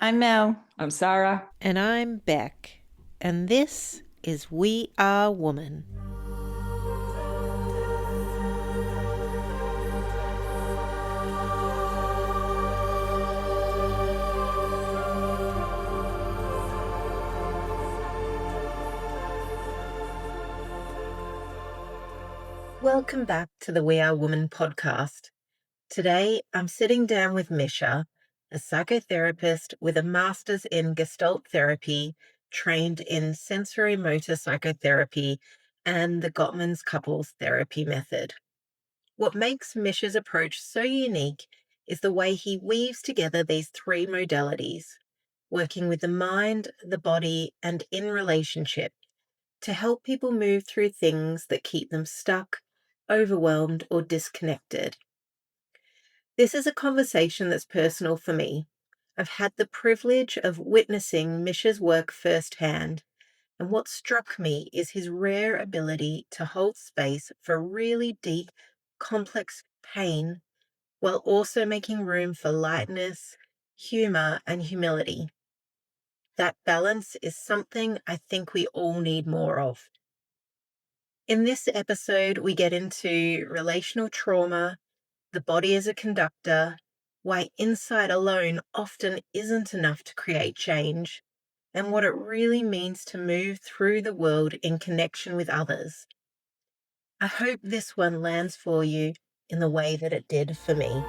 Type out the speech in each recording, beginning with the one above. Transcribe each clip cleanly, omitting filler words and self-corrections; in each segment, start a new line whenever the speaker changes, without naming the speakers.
I'm Mel.
I'm Sarah.
And I'm Beck. And this is We Are Woman. Welcome back to the We Are Woman podcast. Today, I'm sitting down with Misha, a psychotherapist with a master's in Gestalt Therapy, trained in sensorimotor psychotherapy and the Gottman's couples therapy method. What makes Misha's approach so unique is the way he weaves together these three modalities, working with the mind, the body, and in relationship, to help people move through things that keep them stuck, overwhelmed, or disconnected. This is a conversation that's personal for me. I've had the privilege of witnessing Misha's work firsthand, and what struck me is his rare ability to hold space for really deep, complex pain while also making room for lightness, humour, and humility. That balance is something I think we all need more of. In this episode, we get into relational trauma, the body as a conductor, why insight alone often isn't enough to create change, and what it really means to move through the world in connection with others. I hope this one lands for you in the way that it did for me.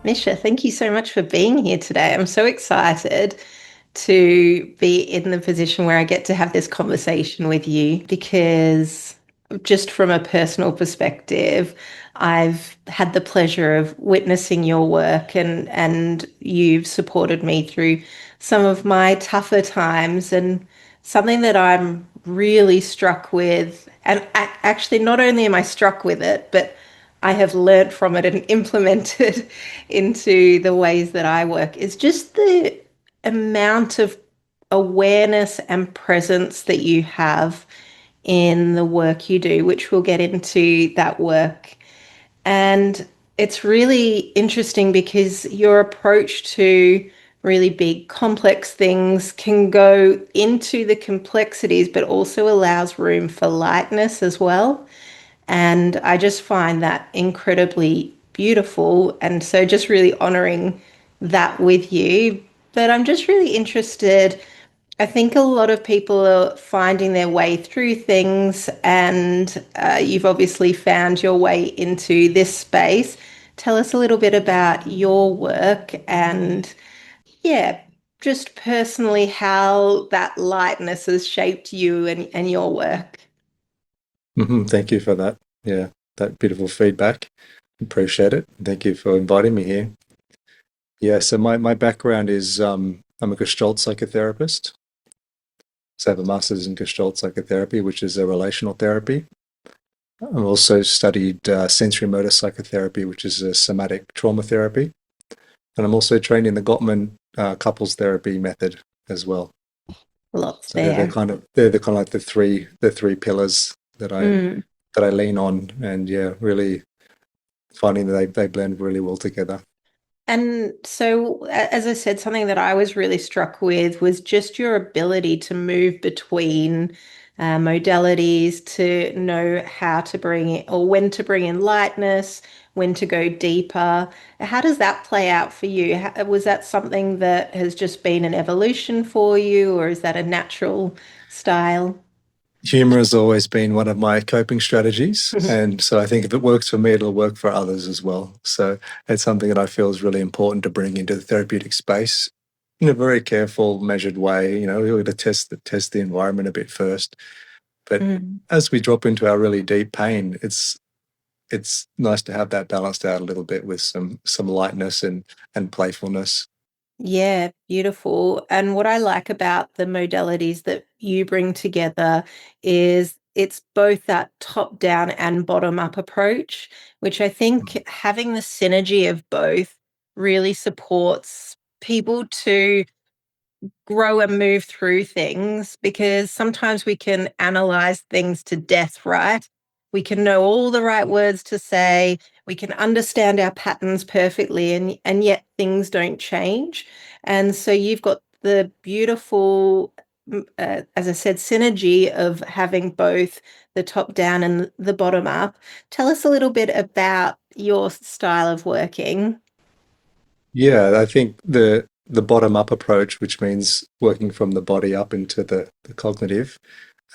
Misha, thank you so much for being here today. I'm so excited to be in the position where I get to have this conversation with you because, just from a personal perspective, I've had the pleasure of witnessing your work, and you've supported me through some of my tougher times. And something that I'm really struck with, and actually not only am I struck with it, but I have learned from it and implemented into the ways that I work, is just the amount of awareness and presence that you have in the work you do, which we'll get into that work. And it's really interesting because your approach to really big, complex things can go into the complexities, but also allows room for lightness as well. And I just find that incredibly beautiful. And so just really honoring that with you. But I'm just really interested. I think a lot of people are finding their way through things, and you've obviously found your way into this space. Tell us a little bit about your work and, yeah, just personally how that lightness has shaped you and your work.
Thank you for that. Yeah, that beautiful feedback. Appreciate it. Thank you for inviting me here. Yeah, so my background is I'm a Gestalt psychotherapist. So I have a master's in Gestalt Psychotherapy, which is a relational therapy. I've also studied sensorimotor psychotherapy, which is a somatic trauma therapy. And I'm also trained in the Gottman couples therapy method as well.
Lots
So they're
there.
the kind of like the three pillars that I lean on, and yeah, really finding that they blend really well together.
And so, as I said, something that I was really struck with was just your ability to move between modalities, to know how to bring it or when to bring in lightness, when to go deeper. How does that play out for you? Was that something that has just been an evolution for you, or is that a natural style?
Humor has always been one of my coping strategies. And so I think if it works for me, it'll work for others as well. So it's something that I feel is really important to bring into the therapeutic space in a very careful, measured way. You know, we got to test the environment a bit first. But
Mm.
as we drop into our really deep pain, it's nice to have that balanced out a little bit with some lightness and playfulness.
Yeah, beautiful. And what I like about the modalities that you bring together is it's both that top down and bottom up approach, which I think having the synergy of both really supports people to grow and move through things, because sometimes we can analyze things to death, right? We can know all the right words to say, we can understand our patterns perfectly, and yet things don't change. And so you've got the beautiful, as I said, synergy of having both the top down and the bottom up. Tell us a little bit about your style of working.
Yeah, I think the bottom up approach, which means working from the body up into the cognitive,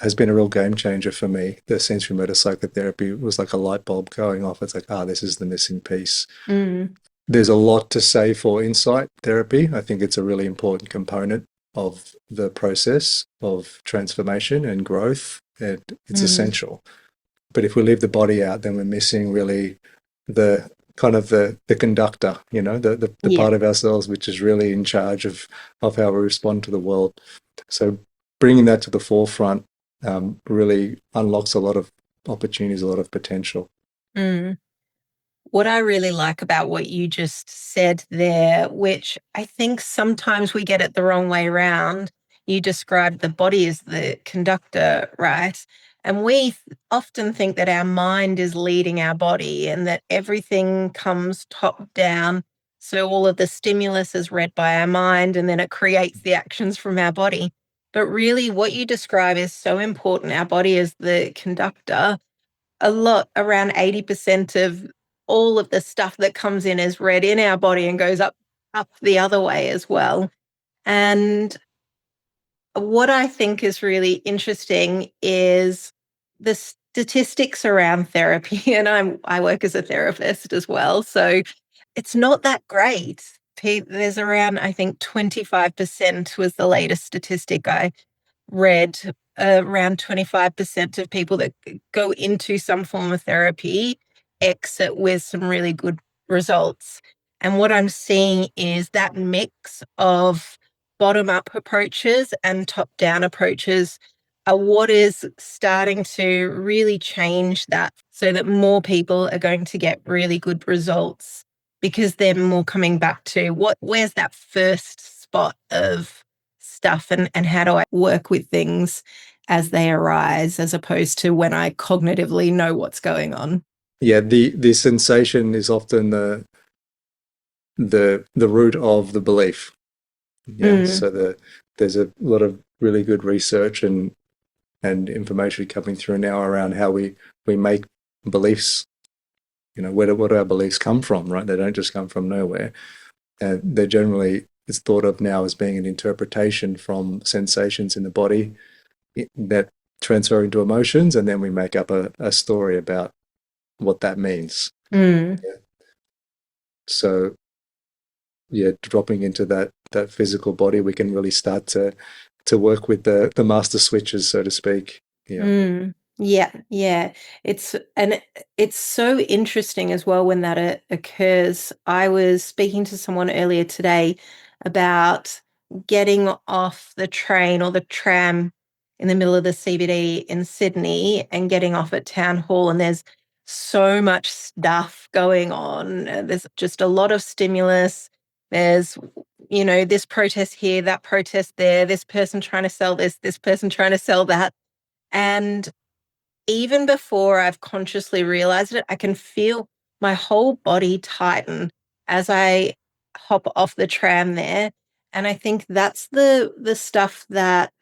has been a real game changer for me. The sensorimotor psychotherapy was like a light bulb going off. It's like, this is the missing piece.
Mm,
There's a lot to say for insight therapy. I think it's a really important component of the process of transformation and growth, and it's
mm,
essential. But if we leave the body out, then we're missing really the kind of the conductor, the
yeah.
part of ourselves which is really in charge of how we respond to the world. So bringing that to the forefront really unlocks a lot of opportunities, a lot of potential.
Mm. What I really like about what you just said there, which I think sometimes we get it the wrong way around, you described the body as the conductor, right? And we often think that our mind is leading our body and that everything comes top down. So all of the stimulus is read by our mind and then it creates the actions from our body. But really, what you describe is so important. Our body is the conductor. A lot, around 80% of all of the stuff that comes in is read in our body and goes up the other way as well. And what I think is really interesting is the statistics around therapy. And I work as a therapist as well, so it's not that great. There's around, I think, 25% was the latest statistic I read. Around 25% of people that go into some form of therapy exit with some really good results. And what I'm seeing is that mix of bottom up approaches and top down approaches are what is starting to really change that, so that more people are going to get really good results, because they're more coming back to where's that first spot of stuff, and how do I work with things as they arise, as opposed to when I cognitively know what's going on.
Yeah, the sensation is often the root of the belief. Yeah,
Mm,
so there's a lot of really good research and information coming through now around how we make beliefs. Where do our beliefs come from, right? They don't just come from nowhere. And they're generally, it's thought of now as being an interpretation from sensations in the body that transfer into emotions, and then we make up a story about what that means.
mm.
Yeah. So yeah, dropping into that physical body, we can really start to work with the master switches, so to speak. Yeah.
Mm, yeah, yeah. It's so interesting as well when that occurs. I was speaking to someone earlier today about getting off the train or the tram in the middle of the CBD in Sydney and getting off at Town Hall, and there's so much stuff going on. There's just a lot of stimulus. There's, this protest here, that protest there, this person trying to sell this person trying to sell that. And even before I've consciously realized it, I can feel my whole body tighten as I hop off the tram there. And I think that's the stuff that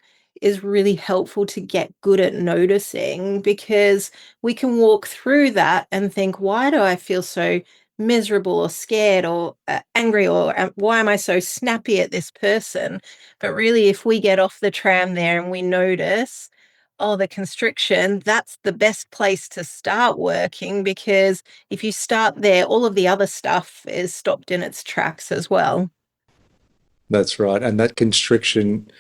is really helpful to get good at noticing, because we can walk through that and think, why do I feel so miserable or scared or angry, or why am I so snappy at this person? But really, if we get off the tram there and we notice, oh, the constriction, that's the best place to start working, because if you start there, all of the other stuff is stopped in its tracks as well.
That's right. And that constriction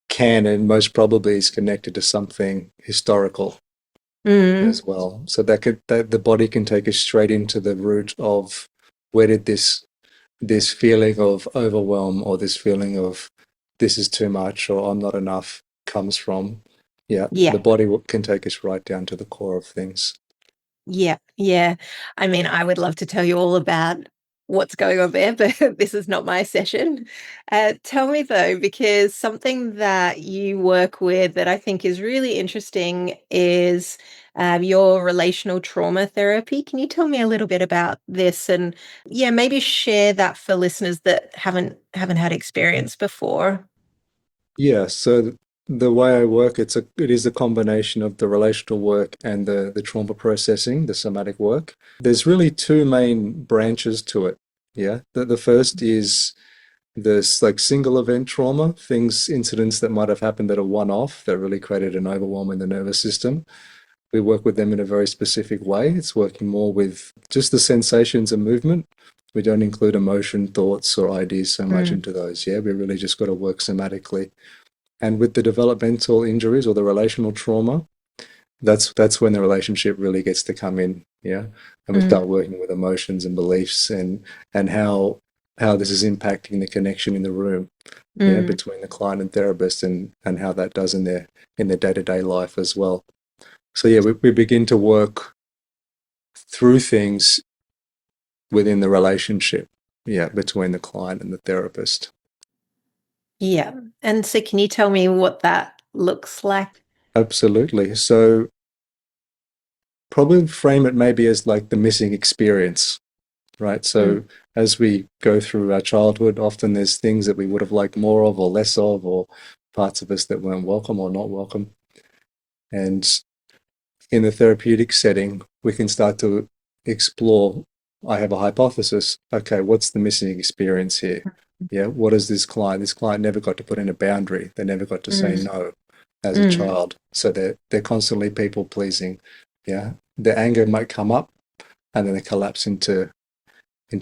can and most probably is connected to something historical
Mm,
as well. So that the body can take us straight into the root of where did this feeling of overwhelm or this feeling of this is too much or I'm not enough comes from. Yeah, the
yeah,
body can take us right down to the core of things.
yeah, yeah. I mean, I would love to tell you all about what's going on there, but this is not my session. Tell me though, because something that you work with that I think is really interesting is your relational trauma therapy. Can you tell me a little bit about this and yeah, maybe share that for listeners that haven't had experience before?
Yeah, so the way I work, it is a combination of the relational work and the trauma processing, the somatic work. There's really two main branches to it. Yeah. The first is this like single event trauma, incidents that might have happened that are one-off that really created an overwhelm in the nervous system. We work with them in a very specific way. It's working more with just the sensations and movement. We don't include emotion, thoughts, or ideas so much
Mm,
into those. Yeah, we really just got to work somatically. And with the developmental injuries or the relational trauma, that's when the relationship really gets to come in, yeah. And we
mm,
start working with emotions and beliefs and how this is impacting the connection in the room, yeah,
mm.
between the client and therapist and how that does in their day-to-day life as well. So yeah, we begin to work through things within the relationship, yeah, between the client and the therapist.
Yeah. And so can you tell me what that looks like?
Absolutely. So probably frame it maybe as like the missing experience, right?
Mm,
So as we go through our childhood, often there's things that we would have liked more of or less of, or parts of us that weren't welcome or not welcome. And in the therapeutic setting, we can start to explore. I have a hypothesis. Okay, what's the missing experience here? Yeah, what is this client? This client never got to put in a boundary. They never got to say
mm,
no as a
mm.
child. So they're constantly people pleasing. Yeah, the anger might come up and then they collapse into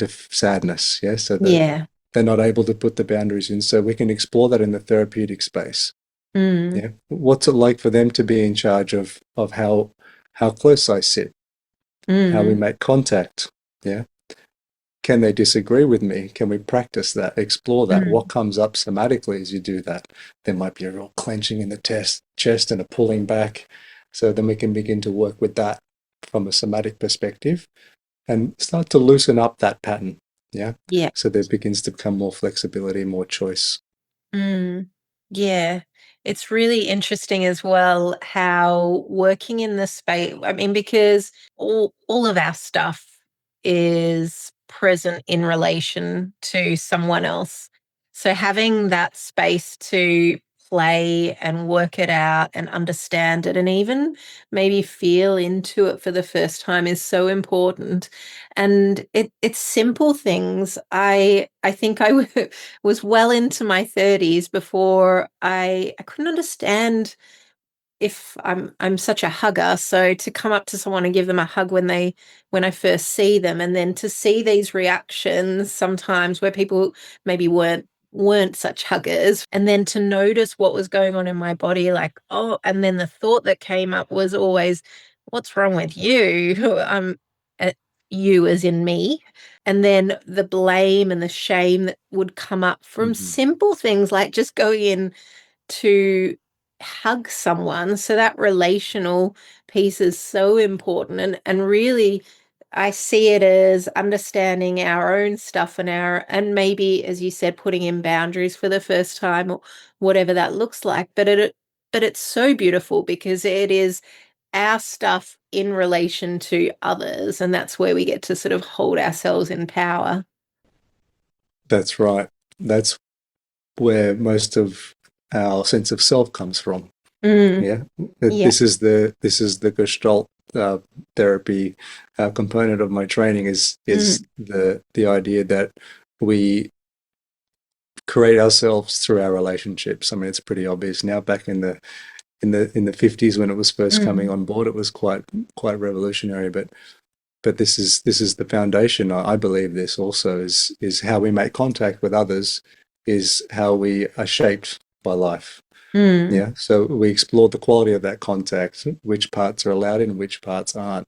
sadness. Yeah, so that
Yeah.
they're not able to put the boundaries in. So we can explore that in the therapeutic space.
Mm,
Yeah, what's it like for them to be in charge of how close I sit, how we
mm,
make contact? Yeah, can they disagree with me? Can we practice that, explore that? What
mm.
comes up somatically as you do that? There might be a real clenching in the chest and a pulling back. So then we can begin to work with that from a somatic perspective and start to loosen up that pattern. Yeah.
Yeah.
So there begins to become more flexibility, more choice.
Mm, yeah, it's really interesting as well how working in the space, I mean, because all of our stuff is present in relation to someone else. So having that space to play and work it out and understand it and even maybe feel into it for the first time is so important. And it's simple things. I think I was well into my 30s before I couldn't understand if I'm such a hugger. So to come up to someone and give them a hug when I first see them, and then to see these reactions sometimes where people maybe weren't such huggers, and then to notice what was going on in my body, like, oh, and then the thought that came up was always, what's wrong with you? Uh, you as in me. And then the blame and the shame that would come up from
Mm-hmm.
simple things like just going in to hug someone. So that relational piece is so important. And really I see it as understanding our own stuff and maybe, as you said, putting in boundaries for the first time or whatever that looks like. But it's so beautiful because it is our stuff in relation to others. And that's where we get to sort of hold ourselves in power.
That's right. That's where most of our sense of self comes from.
Mm,
Yeah,
yeah.
this is the Gestalt therapy component of my training is
Mm,
the idea that we create ourselves through our relationships. I mean, it's pretty obvious now. Back in the 50s when it was first coming
mm,
on board, it was quite revolutionary. But this is the foundation. I believe this also is how we make contact with others, is how we are shaped by life.
mm,
Yeah. So we explored the quality of that contact, which parts are allowed in, which parts aren't.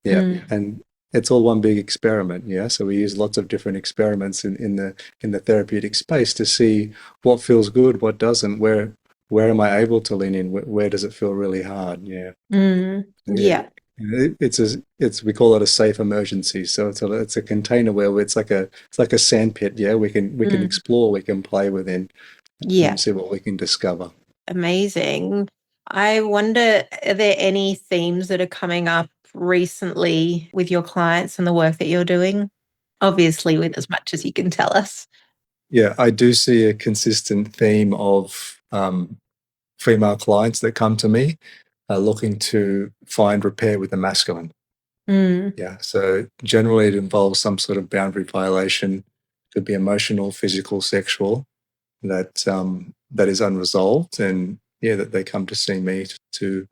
Yeah.
mm,
And it's all one big experiment. Yeah. So we use lots of different experiments in the therapeutic space to see what feels good, what doesn't, where am I able to lean in, where does it feel really hard? Yeah.
mm.
Yeah.
Yeah.
It's we call it a safe emergency. So it's a container where it's like a sand pit. Yeah, we can
Mm.
explore, we can play within
Yeah,
and see what we can discover.
amazing. I wonder, are there any themes that are coming up recently with your clients and the work that you're doing? Obviously, with as much as you can tell us.
Yeah, I do see a consistent theme of female clients that come to me looking to find repair with the masculine.
Mm,
Yeah, so generally it involves some sort of boundary violation, could be emotional, physical, sexual, that is unresolved, and yeah, that they come to see me to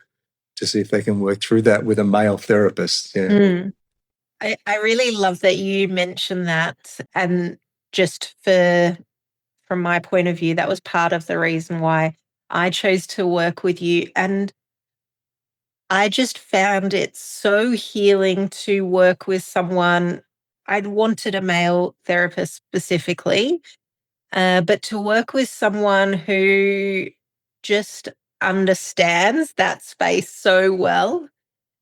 see if they can work through that with a male therapist. Yeah,
mm. I really love that you mentioned that. And just from my point of view, that was part of the reason why I chose to work with you. And I just found it so healing to work with someone. I'd wanted a male therapist specifically, but to work with someone who just understands that space so well,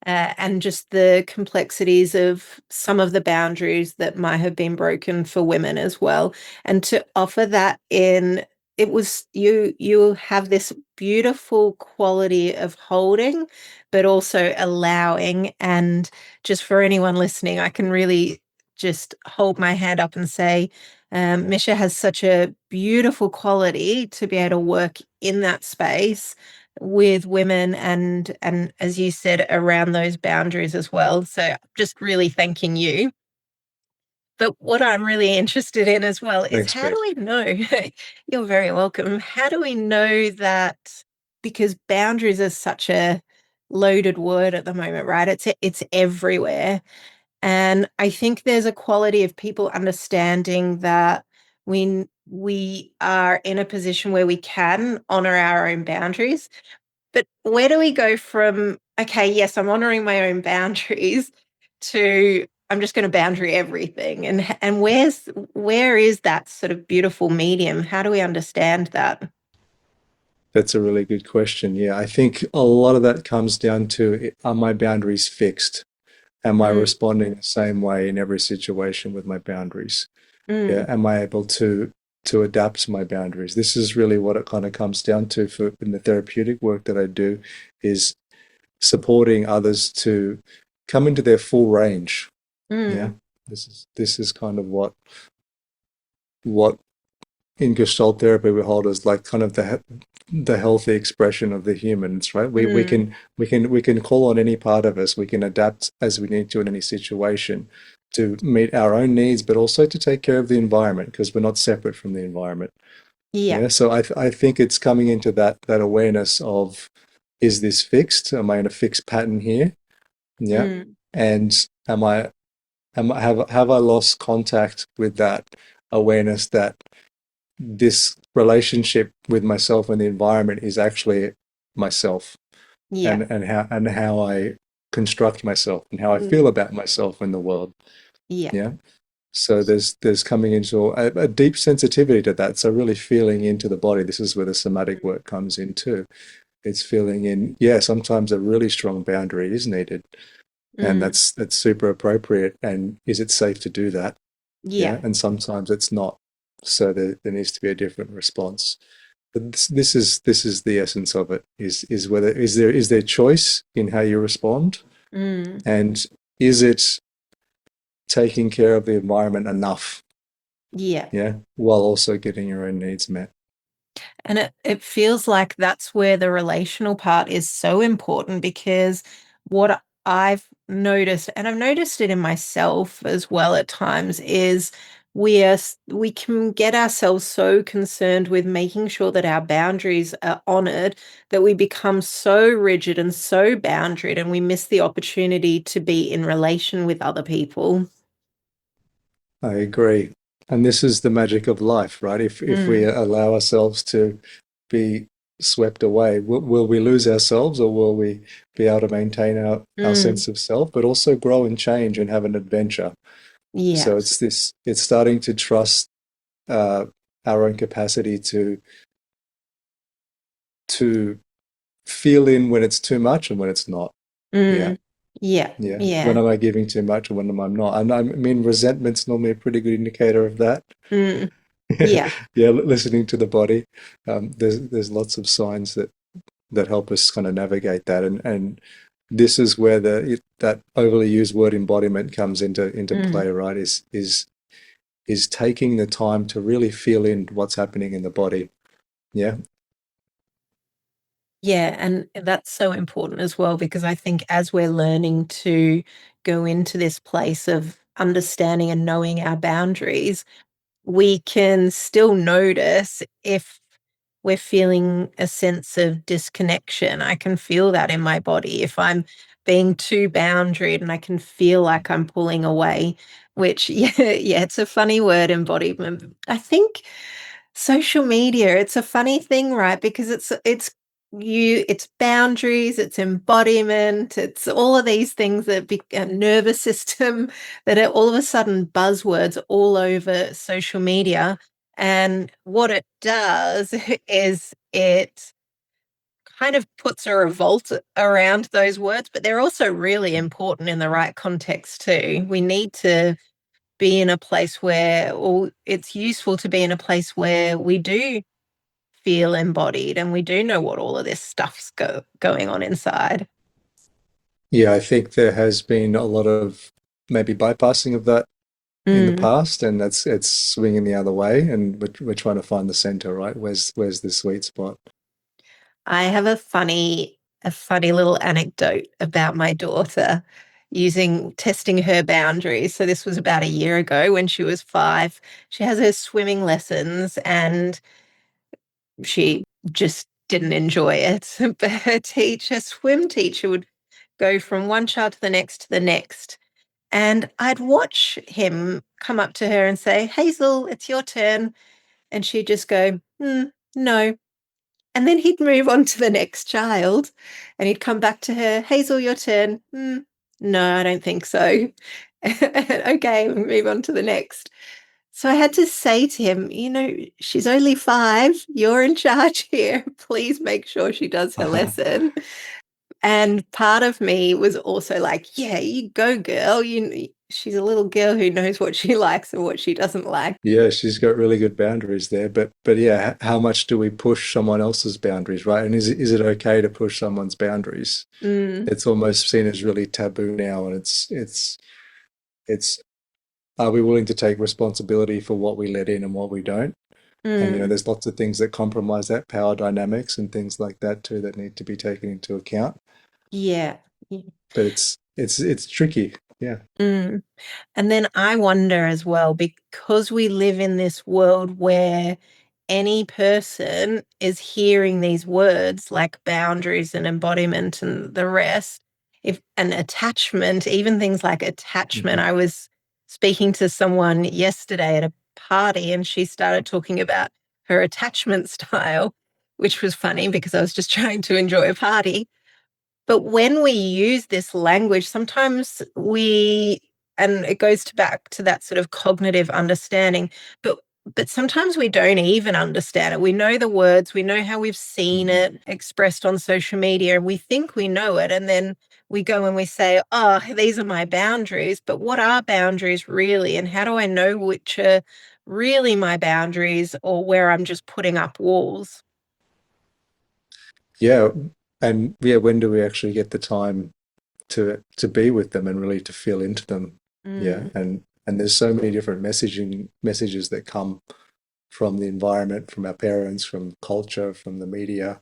and just the complexities of some of the boundaries that might have been broken for women as well. And to offer that in, it was you have this beautiful quality of holding, but also allowing. And just for anyone listening, I can really just hold my hand up and say, Misha has such a beautiful quality to be able to work in that space with women, and as you said, around those boundaries as well. So just really thanking you. But what I'm really interested in as well is,
thanks,
how do
Pete.
we know? You're very welcome. How do we know that? Because boundaries are such a loaded word at the moment, right? It's everywhere. And I think there's a quality of people understanding that we are in a position where we can honor our own boundaries, but where do we go from, okay, yes, I'm honoring my own boundaries, to I'm just going to boundary everything? And where is that sort of beautiful medium? How do we understand that?
That's a really good question. Yeah, I think a lot of that comes down to, are my boundaries fixed? Am I
Mm,
responding the same way in every situation with my boundaries? Yeah,
mm,
am I able to adapt my boundaries? This is really what it kind of comes down to for in the therapeutic work that I do, is supporting others to come into their full range. Yeah,
mm,
this is kind of what in Gestalt therapy we hold as like kind of the healthy expression of the humans, right?
mm.
We can call on any part of us. We can adapt as we need to in any situation to meet our own needs, but also to take care of the environment, because we're not separate from the environment.
Yeah.
Yeah, so I think it's coming into that awareness of, is this fixed? Am I in a fixed pattern here? Yeah,
Mm,
and am I have I lost contact with that awareness that this relationship with myself and the environment is actually myself,
yeah.
and how I construct myself and how I
Mm,
feel about myself in the world.
yeah.
Yeah. So there's coming into a deep sensitivity to that. So really feeling into the body. This is where the somatic work comes in too. It's feeling in, yeah, sometimes a really strong boundary is needed, and
Mm,
that's super appropriate. And is it safe to do that?
yeah.
Yeah. And sometimes it's not. So there needs to be a different response. But this is the essence of it, is whether is there choice in how you respond,
Mm,
and is it taking care of the environment enough,
yeah.
yeah, while also getting your own needs met.
And it feels like that's where the relational part is so important, because what I've noticed, and I've noticed it in myself as well at times, is we can get ourselves so concerned with making sure that our boundaries are honored, that we become so rigid and so boundaried, and we miss the opportunity to be in relation with other people.
I agree. And this is the magic of life, right? If we
Mm,
allow ourselves to be swept away, will we lose ourselves, or will we be able to maintain our
mm,
sense of self, but also grow and change and have an adventure?
yeah.
So it's starting to trust uh, our own capacity to feel in when it's too much and when it's not. Yeah.
Mm. Yeah.
Yeah. When
Yeah.
am I giving too much and when am I not? And I mean, resentment's normally a pretty good indicator of that.
Mm. Yeah.
Yeah, listening to the body. There's lots of signs that help us kind of navigate that, and this is where that overly used word embodiment comes into
Mm.
play, right? Is taking the time to really feel in what's happening in the body. Yeah.
Yeah, and that's so important as well because I think as we're learning to go into this place of understanding and knowing our boundaries, we can still notice if we're feeling a sense of disconnection. I can feel that in my body. If I'm being too boundaried and I can feel like I'm pulling away, which, yeah, it's a funny word, embodiment. I think social media, it's a funny thing, right? Because it's boundaries, it's embodiment, it's all of these things that a nervous system that are all of a sudden buzzwords all over social media. And what it does is it kind of puts a revolt around those words, but they're also really important in the right context too. We need to be in a place where, or it's useful to be in a place where we do feel embodied and we do know what all of this stuff's going on inside.
Yeah, I think there has been a lot of maybe bypassing of that in the
Mm.
past, and it's swinging the other way, and we're trying to find the center, right? Where's the sweet spot?
I have a funny little anecdote about my daughter using testing her boundaries. So this was about a year ago when she was 5. She has her swimming lessons and she just didn't enjoy it. But her swim teacher, would go from one child to the next to the next. And I'd watch him come up to her and say, Hazel, it's your turn. And she'd just go, no. And then he'd move on to the next child and he'd come back to her, Hazel, your turn. No, I don't think so. Okay, move on to the next. So I had to say to him, she's only 5. You're in charge here. Please make sure she does her lesson. And part of me was also like, yeah, you go, girl. She's a little girl who knows what she likes and what she doesn't like.
Yeah, she's got really good boundaries there, but yeah, how much do we push someone else's boundaries, right? And is it okay to push someone's boundaries?
Mm,
It's almost seen as really taboo now, and it's are we willing to take responsibility for what we let in and what we don't? And
mm,
there's lots of things that compromise that power dynamics and things like that too that need to be taken into account.
yeah.
But it's tricky. Yeah.
Mm. And then I wonder as well, because we live in this world where any person is hearing these words like boundaries and embodiment and the rest, if an attachment, even things like attachment.
Mhm.
I was speaking to someone yesterday at a party and she started talking about her attachment style, which was funny because I was just trying to enjoy a party. But when we use this language, sometimes and it goes back to that sort of cognitive understanding, but sometimes we don't even understand it. We know the words, we know how we've seen
Mhm.
it expressed on social media, and we think we know it. And then we go and we say, oh, these are my boundaries. But what are boundaries really? And how do I know which are really my boundaries or where I'm just putting up walls?
Yeah, and yeah, when do we actually get the time to be with them and really to feel into them? Yeah,
Mm,
and there's so many different messages that come from the environment, from our parents, from culture, from the media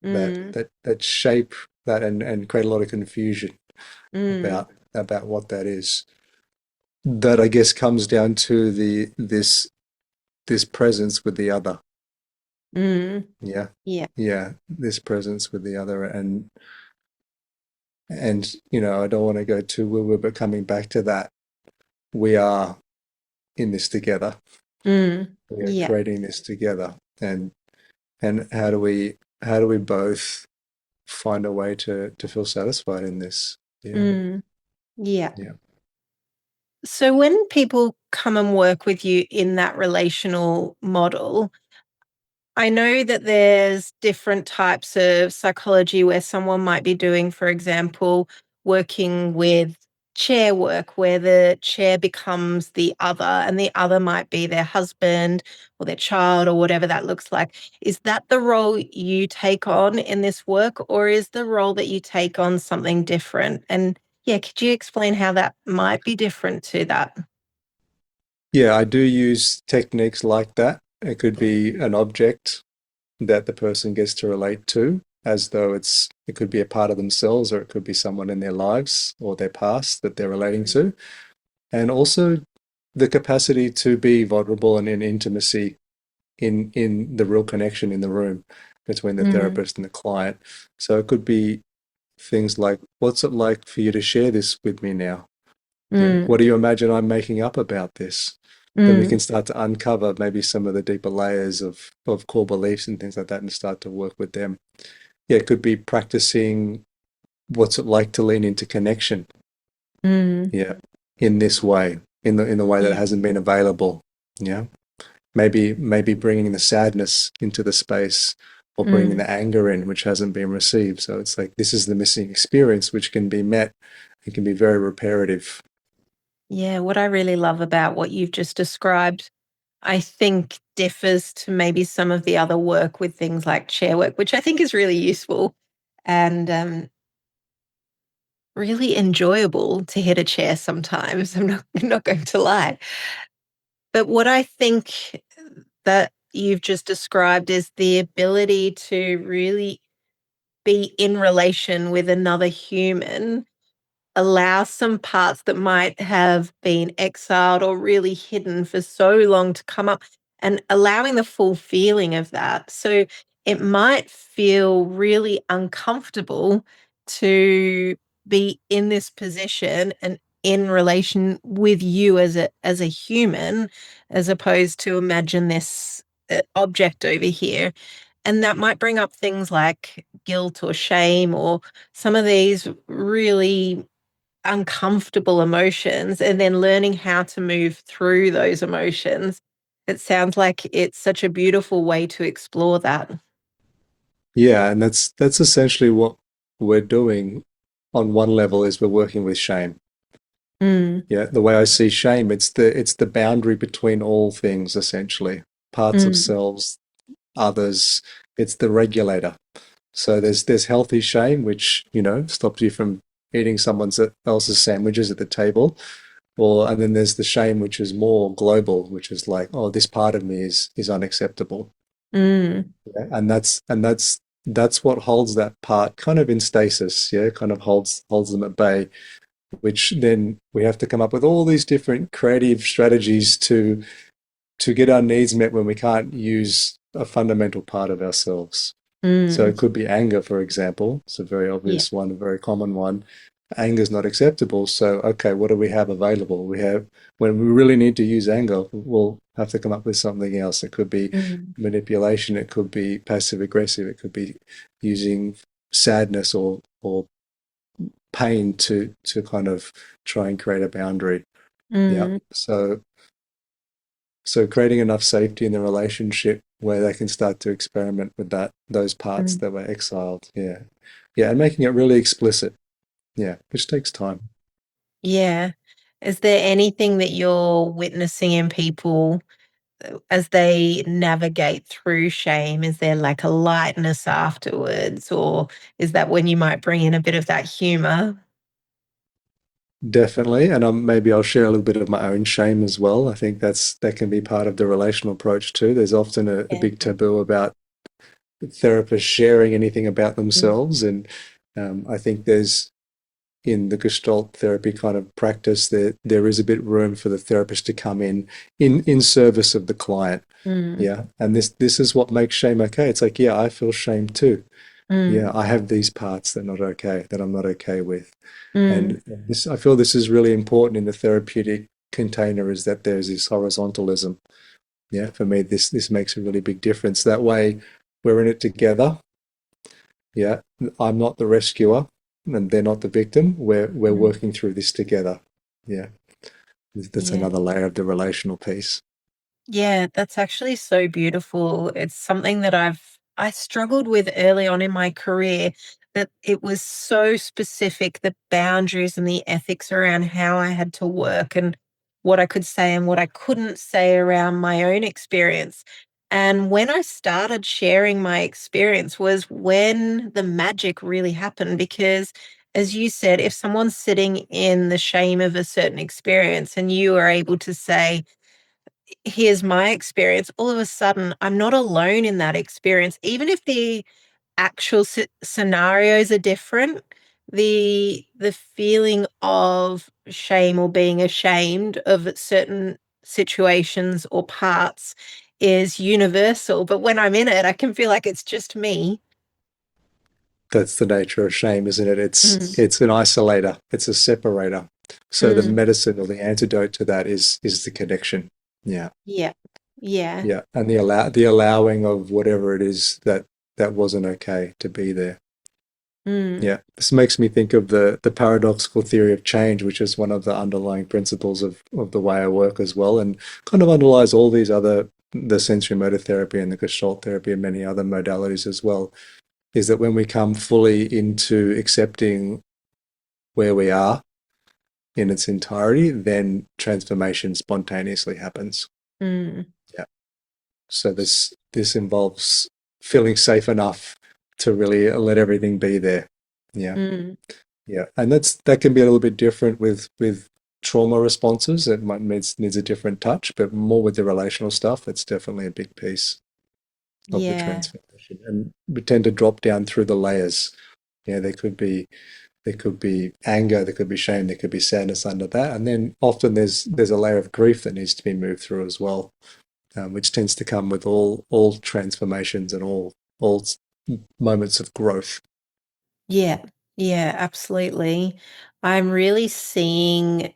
mm,
that shape that and create a lot of confusion
mm,
about what that is. That I guess comes down to this presence with the other.
mm.
Yeah,
Yeah.
yeah, this presence with the other, and I don't want to go too woo-woo, but coming back to that, we are in this together.
Mm.
We are
Yeah.
creating this together, and how do we both find a way to feel satisfied in this? Yeah,
Mm. Yeah.
yeah.
So when people come and work with you in that relational model, I know that there's different types of psychology where someone might be doing, for example, working with chair work where the chair becomes the other and the other might be their husband or their child or whatever that looks like. Is that the role you take on in this work, or is the role that you take on something different? And yeah, could you explain how that might be different to that?
Yeah, I do use techniques like that. It could be an object that the person gets to relate to, as though it could be a part of themselves, or it could be someone in their lives or their past that they're relating to. And also the capacity to be vulnerable and in intimacy in the real connection in the room between the
Mm,
therapist and the client. So it could be things like, what's it like for you to share this with me now? Yeah.
mm,
What do you imagine I'm making up about this? Then we
mm.
can start to uncover maybe some of the deeper layers of core beliefs and things like that and start to work with them. Yeah, it could be practicing what's it like to lean into connection.
Mm.
Yeah, in this way, in the way that
Yeah.
hasn't been available. Yeah, maybe bringing the sadness into the space or bringing
Mm.
the anger in, which hasn't been received. So it's like this is the missing experience, which can be met. It can be very reparative.
Yeah, what I really love about what you've just described, I think differs to maybe some of the other work with things like chair work, which I think is really useful and really enjoyable to hit a chair sometimes. I'm not going to lie. But what I think that you've just described is the ability to really be in relation with another human, allow some parts that might have been exiled or really hidden for so long to come up, and allowing the full feeling of that. So it might feel really uncomfortable to be in this position and in relation with you as a human, as opposed to imagine this object over here. And that might bring up things like guilt or shame or some of these really uncomfortable emotions, and then learning how to move through those emotions. It sounds like it's such a beautiful way to explore that.
Yeah, and that's essentially what we're doing on one level is we're working with shame.
Mm,
Yeah, the way I see shame, it's the boundary between all things essentially. Parts of
mm,
selves, others, it's the regulator. So there's healthy shame, which, stops you from eating someone else's sandwiches at the table. And then there's the shame which is more global, which is like, oh, this part of me is unacceptable.
mm,
Yeah, and that's what holds that part kind of in stasis, yeah, kind of holds them at bay, which then we have to come up with all these different creative strategies to get our needs met when we can't use a fundamental part of ourselves. So
mm.
it could be anger, for example. It's a very
Yeah.
obvious one, a very common one. Anger is not acceptable. So, okay, what do we have available? When we really need to use anger, we'll have to come up with something else. It could be
Mm,
manipulation. It could be passive aggressive. It could be using sadness or pain to kind of try and create a boundary. Yeah.
mm,
So creating enough safety in the relationship where they can start to experiment with those parts
mm.
that were exiled. Yeah. Yeah, and making it really explicit. Yeah, which takes time.
Yeah. Is there anything that you're witnessing in people as they navigate through shame? Is there like a lightness afterwards, or is that when you might bring in a bit of that humor?
Definitely. And maybe I'll share a little bit of my own shame as well. I think that can be part of the relational approach too. There's often a
Yeah.
big taboo about therapists sharing anything about
Mm,
themselves. And I think there's in the Gestalt therapy kind of practice, there is a bit room for the therapist to come in service of the client.
mm,
Yeah. And this is what makes shame okay. It's like, yeah, I feel shame too. Yeah,
mm,
I have these parts that are not okay, that I'm not okay with.
mm,
And I feel this is really important in the therapeutic container is that there's this horizontalism. Yeah, for me, this makes a really big difference. That way, we're in it together. Yeah, I'm not the rescuer, and they're not the victim. We're
mm.
working through this together. Yeah, that's
Yeah.
another layer of the relational piece.
Yeah, that's actually so beautiful. It's something that I struggled with early on in my career. that it was so specific, the boundaries and the ethics around how I had to work and what I could say and what I couldn't say around my own experience. And when I started sharing my experience was when the magic really happened. Because, as you said, if someone's sitting in the shame of a certain experience and you are able to say, here's my experience, all of a sudden I'm not alone in that experience. Even if the actual scenarios are different, the feeling of shame or being ashamed of certain situations or parts is universal. But when I'm in it, I can feel like it's just me.
That's the nature of shame, isn't it?
Mm,
It's an isolator. It's a separator. So the
mm,
medicine or the antidote to that is the connection. Yeah.
yeah, yeah,
Yeah. And the allowing of whatever it is that wasn't okay to be there.
mm,
Yeah. This makes me think of the paradoxical theory of change, which is one of the underlying principles of the way I work as well, and kind of underlies all these other the sensorimotor therapy and the Gestalt therapy and many other modalities as well, is that when we come fully into accepting where we are in its entirety, then transformation spontaneously happens.
mm,
Yeah. So this involves feeling safe enough to really let everything be there. Yeah.
mm.
Yeah. And that can be a little bit different with trauma responses. It might needs a different touch, but more with the relational stuff, it's definitely a big piece of the
Yeah,
transformation. And we tend to drop down through the layers. Yeah, there could be anger, there could be shame, there could be sadness under that, and then often there's a layer of grief that needs to be moved through as well, which tends to come with all transformations and all moments of growth.
yeah, yeah, absolutely. I'm really seeing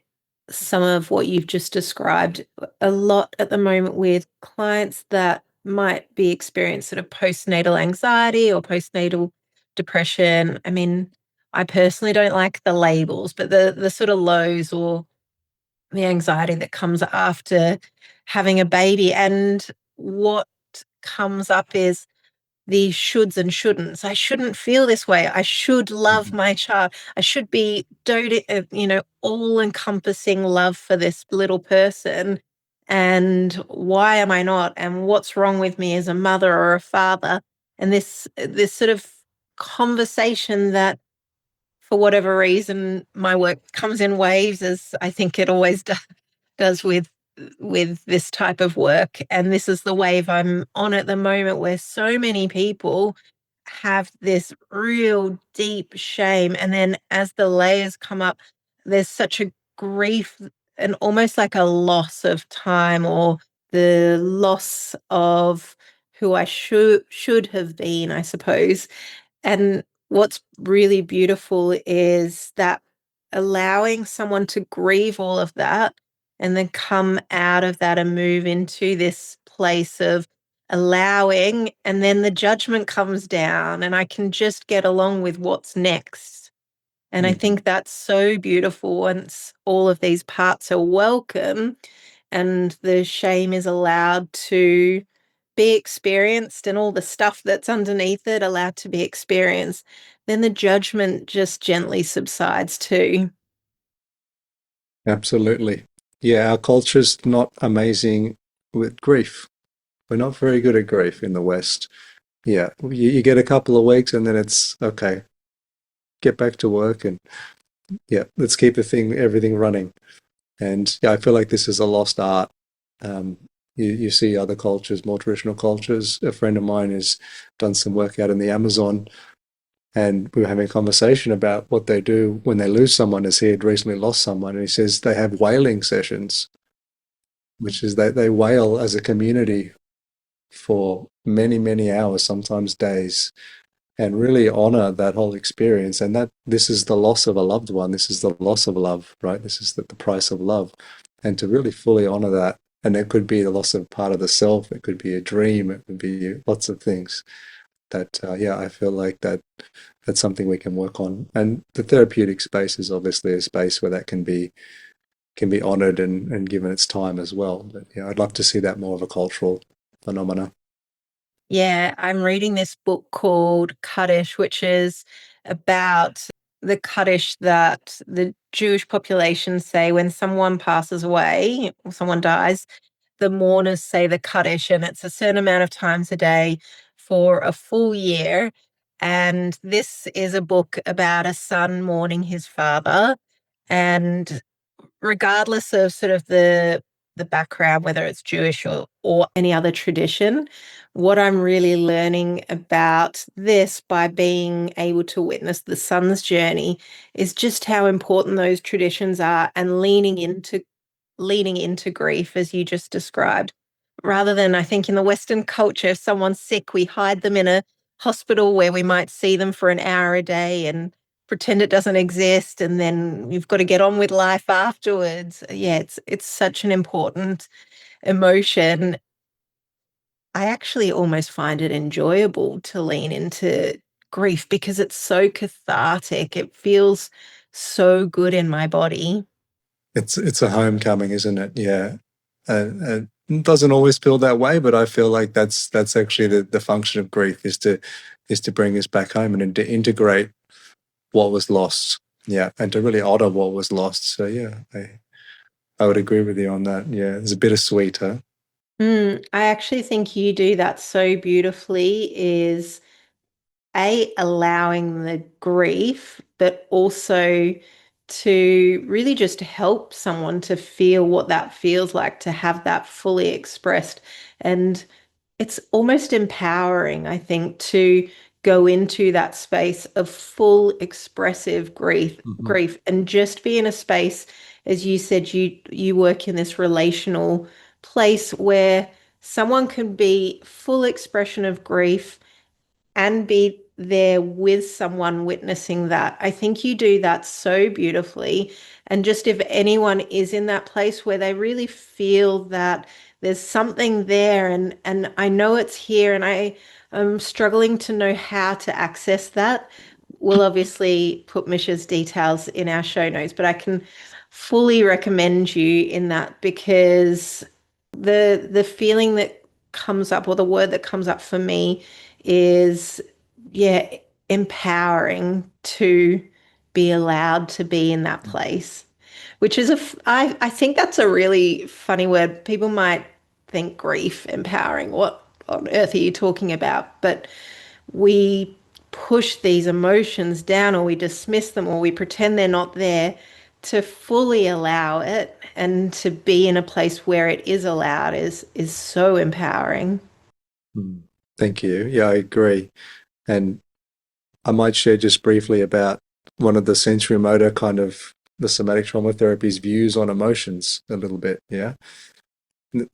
some of what you've just described a lot at the moment with clients that might be experiencing sort of postnatal anxiety or postnatal depression. I mean, I personally don't like the labels, but the sort of lows or the anxiety that comes after having a baby. And what comes up is the shoulds and shouldn'ts. I shouldn't feel this way. I should love
Mhm.
my child. I should be doting, all encompassing love for this little person. And why am I not? And what's wrong with me as a mother or a father? And this sort of conversation that, for whatever reason, my work comes in waves, as I think it always does with this type of work. And this is the wave I'm on at the moment, where so many people have this real deep shame, and then as the layers come up, there's such a grief and almost like a loss of time, or the loss of who I should have been, I suppose. And what's really beautiful is that allowing someone to grieve all of that and then come out of that and move into this place of allowing, and then the judgment comes down and I can just get along with what's next. And I
Mhm.
think that's so beautiful once all of these parts are welcome and the shame is allowed to be experienced and all the stuff that's underneath it allowed to be experienced, then the judgment just gently subsides too.
Absolutely. Yeah, our culture's not amazing with grief. We're not very good at grief in the West. Yeah, you get a couple of weeks and then it's okay, get back to work and yeah, let's keep everything running. And yeah, I feel like this is a lost art. Um, you see other cultures, more traditional cultures. A friend of mine has done some work out in the Amazon, and we were having a conversation about what they do when they lose someone, as he had recently lost someone. And he says they have wailing sessions, which is they wail as a community for many, many hours, sometimes days, and really honor that whole experience. And that this is the loss of a loved one. This is the loss of love, right? This is the price of love. And to really fully honor that, and it could be the loss of part of the self, it could be a dream, it could be lots of things that, yeah, I feel like that's something we can work on. And the therapeutic space is obviously a space where that can be honored and given its time as well. But yeah, I'd love to see that more of a cultural phenomena.
Yeah, I'm reading this book called 𝐑𝐞𝐚, which is about the 𝐑𝐞𝐚 that the Jewish population say when someone passes away or someone dies, the mourners say the 𝐑𝐞𝐚, and it's a certain amount of times a day for a full year. And this is a book about a son mourning his father. And regardless of sort of the background, whether it's Jewish or any other tradition, what I'm really learning about this by being able to witness the son's journey is just how important those traditions are and leaning into grief as you just described. Rather than, I think, in the Western culture, if someone's sick, we hide them in a hospital where we might see them for an hour a day and pretend it doesn't exist, and then you've got to get on with life afterwards. Yeah, it's such an important emotion. I actually almost find it enjoyable to lean into grief because it's so cathartic. It feels so good in my body.
It's a homecoming, isn't it? Yeah. And it doesn't always feel that way, but I feel like that's actually the function of grief is to bring us back home and to integrate what was lost. Yeah. And to really honor what was lost. So yeah, I would agree with you on that. Yeah. It's a bittersweet, huh?
I actually think you do that so beautifully is allowing the grief, but also to really just help someone to feel what that feels like to have that fully expressed. And it's almost empowering, I think, to go into that space of full expressive
Mhm.
grief and just be in a space, as you said, you work in this relational place where someone can be full expression of grief and be there with someone witnessing that. I think you do that so beautifully. And just if anyone is in that place where they really feel that there's something there and I know it's here and I am struggling to know how to access that, we'll obviously put Misha's details in our show notes, but I can fully recommend you in that because the feeling that comes up or the word that comes up for me is, yeah, empowering to be allowed to be in that place, which is I think that's a really funny word. People might think grief empowering. What on earth are you talking about? But we push these emotions down or we dismiss them or we pretend they're not there to fully allow it and to be in a place where it is allowed is so empowering.
Mm. Thank you. Yeah, I agree. And I might share just briefly about one of the sensorimotor kind of the somatic trauma therapy's views on emotions a little bit. Yeah.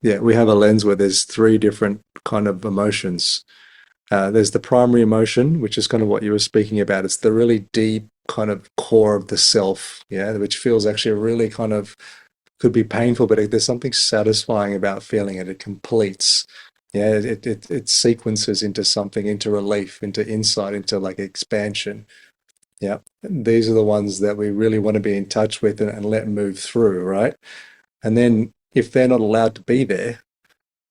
Yeah, we have a lens where there's three different kind of emotions. There's the primary emotion, which is kind of what you were speaking about. It's the really deep kind of core of the self, yeah, which feels actually really kind of could be painful, but there's something satisfying about feeling it. It completes. Yeah, it sequences into something, into relief, into insight, into like expansion. Yeah, these are the ones that we really want to be in touch with and let move through, right? And then if they're not allowed to be there,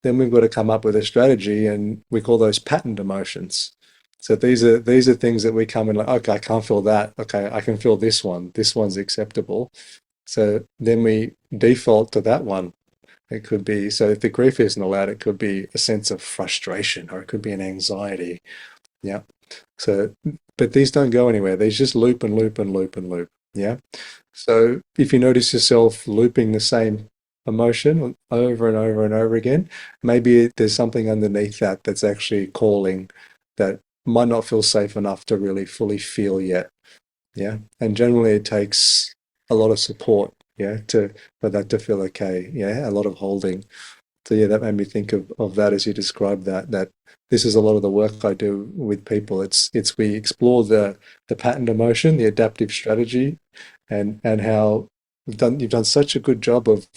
then we've got to come up with a strategy, and we call those patterned emotions. So these are things that we come in like, okay, I can't feel that. Okay, I can feel this one. This one's acceptable. So then we default to that one. It could be, so if the grief isn't allowed, it could be a sense of frustration or it could be an anxiety. Yeah. So, but these don't go anywhere. These just loop and loop and loop and loop. Yeah. So if you notice yourself looping the same emotion over and over and over again, maybe there's something underneath that that's actually calling that might not feel safe enough to really fully feel yet. Yeah. And generally it takes a lot of support, yeah, to for that to feel okay. Yeah, a lot of holding. So yeah, that made me think of that as you described that this is a lot of the work I do with people. It's we explore the patterned emotion, the adaptive strategy, and how you've done such a good job of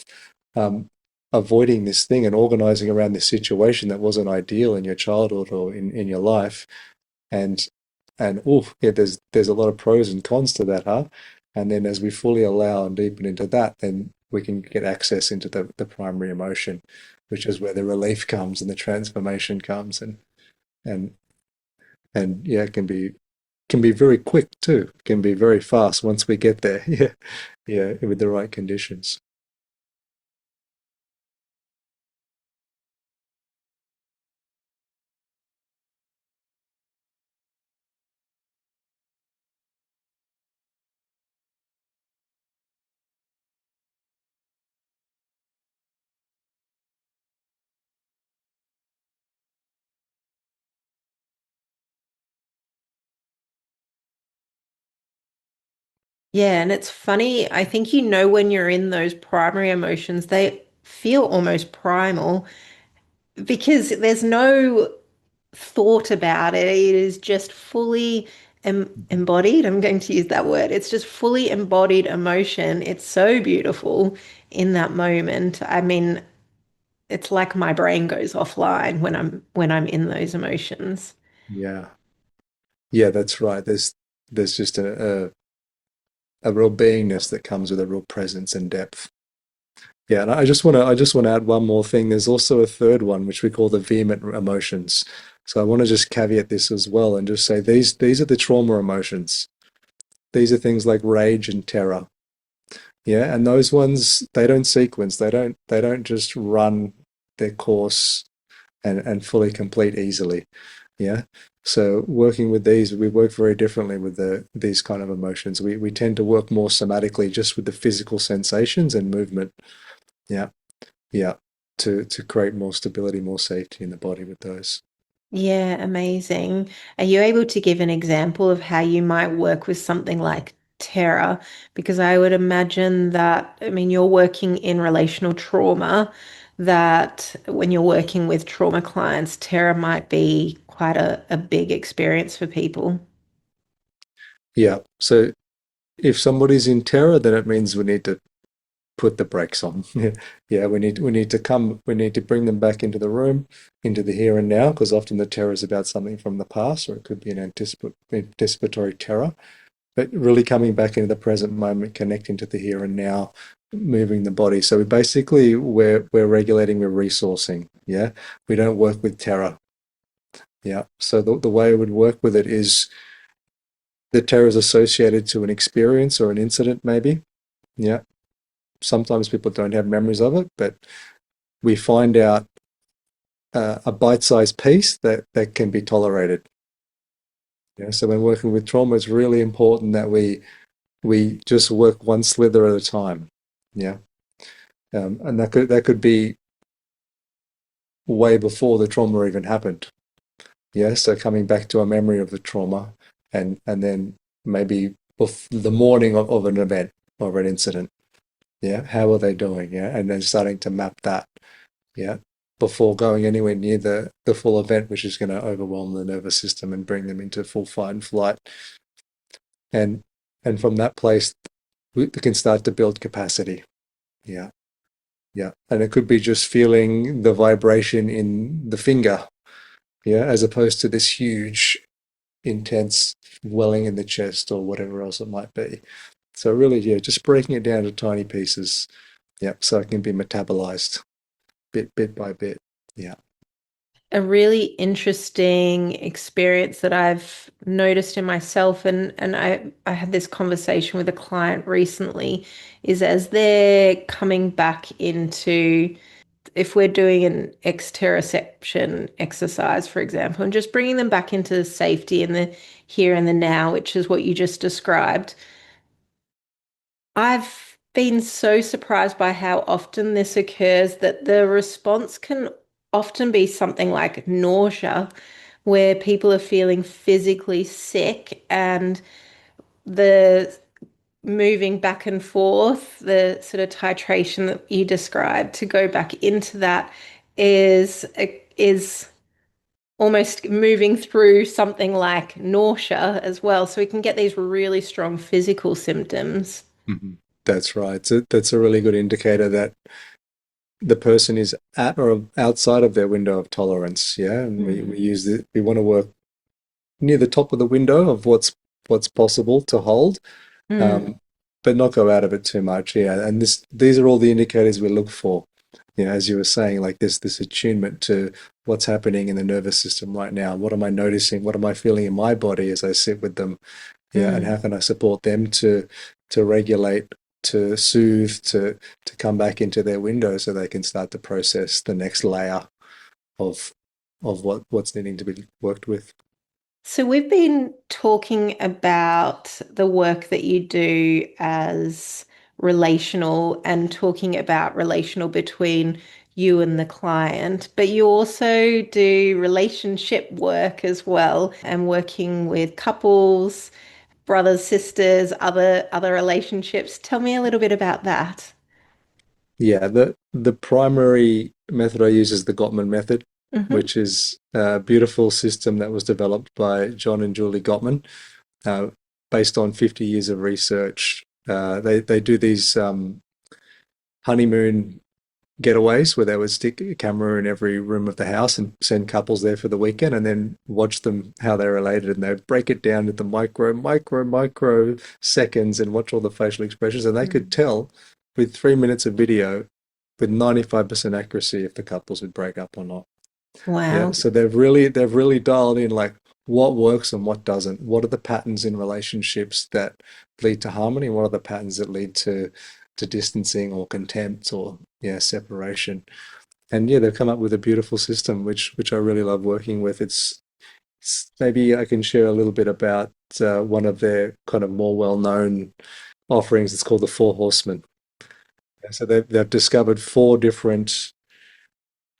um, avoiding this thing and organizing around this situation that wasn't ideal in your childhood or in your life. And oh yeah, there's a lot of pros and cons to that, huh? And then as we fully allow and deepen into that, then we can get access into the primary emotion, which is where the relief comes and the transformation comes. And and yeah, it can be very quick too. It can be very fast once we get there. Yeah, yeah, with the right conditions.
Yeah, and it's funny. I think you know when you're in those primary emotions, they feel almost primal because there's no thought about it. It is just fully embodied. I'm going to use that word. It's just fully embodied emotion. It's so beautiful in that moment. I mean, it's like my brain goes offline when I'm in those emotions.
Yeah, yeah, that's right. There's just a real beingness that comes with a real presence and depth. Yeah, and I just want to add one more thing. There's also a third one which we call the vehement emotions. So I want to just caveat this as well and just say these are the trauma emotions. These are things like rage and terror. Yeah, and those ones they don't sequence. They don't just run their course and fully complete easily. Yeah. So working with these, we work very differently with these kind of emotions. We tend to work more somatically just with the physical sensations and movement. Yeah. Yeah. To create more stability, more safety in the body with those.
Yeah, amazing. Are you able to give an example of how you might work with something like terror? Because I would imagine that, I mean, you're working in relational trauma, that when you're working with trauma clients, terror might be quite a big experience for people.
Yeah. So if somebody's in terror, then it means we need to put the brakes on. Yeah, we need to bring them back into the room, into the here and now, because often the terror is about something from the past, or it could be an anticipatory terror. But really coming back into the present moment, connecting to the here and now, moving the body. So we basically we're regulating, we're resourcing. Yeah, we don't work with terror. Yeah. So the way I would work with it is the terror is associated to an experience or an incident, maybe. Yeah. Sometimes people don't have memories of it, but we find out a bite-sized piece that can be tolerated. Yeah, so when working with trauma, it's really important that we just work one slither at a time. Yeah, and that could be way before the trauma even happened. Yeah, so coming back to a memory of the trauma, and then maybe the morning of an event or an incident. Yeah, how are they doing? Yeah, and then starting to map that. Yeah, before going anywhere near the full event, which is going to overwhelm the nervous system and bring them into full fight and flight. And from that place, we can start to build capacity. Yeah, yeah. And it could be just feeling the vibration in the finger, yeah, as opposed to this huge, intense welling in the chest or whatever else it might be. So really, yeah, just breaking it down to tiny pieces, yeah, so it can be metabolized bit by bit. Yeah.
A really interesting experience that I've noticed in myself, and I had this conversation with a client recently, is as they're coming back into, if we're doing an exteroception exercise, for example, and just bringing them back into safety in the here and the now, which is what you just described. I've been so surprised by how often this occurs, that the response can often be something like nausea, where people are feeling physically sick, and the moving back and forth, the sort of titration that you described to go back into that is almost moving through something like nausea as well. So we can get these really strong physical symptoms.
Mhm. That's right. So that's a really good indicator that the person is at or outside of their window of tolerance. Yeah, and we
Mm.
use we want to work near the top of the window of what's possible to hold,
Mm.
um, but not go out of it too much. Yeah, and these are all the indicators we look for. as you were saying, like this attunement to what's happening in the nervous system right now. What am I noticing? What am I feeling in my body as I sit with them? Yeah, and how
Mm.
can I support them to regulate, to soothe, to come back into their window so they can start to process the next layer of what's needing to be worked with.
So we've been talking about the work that you do as relational and talking about relational between you and the client, but you also do relationship work as well and working with couples, brothers, sisters, other relationships. Tell me a little bit about that.
Yeah, the primary method I use is the Gottman method,
Hmm.
which is a beautiful system that was developed by John and Julie Gottman, uh, based on 50 years of research. They do these honeymoon getaways where they would stick a camera in every room of the house and send couples there for the weekend and then watch them how they're related, and they'd break it down into micro seconds and watch all the facial expressions, and they could
Mm.
tell with 3 minutes of video with 95% accuracy if the couples would break up or not. Yeah,
Wow.
so they've really dialed in like what works and what doesn't. What are the patterns in relationships that lead to harmony, and what are the patterns that lead to distancing or contempt or separation. And yeah, they've come up with a beautiful system which I really love working with. Maybe I can share a little bit about one of their kind of more well-known offerings. It's called the Four Horsemen. So they've discovered four different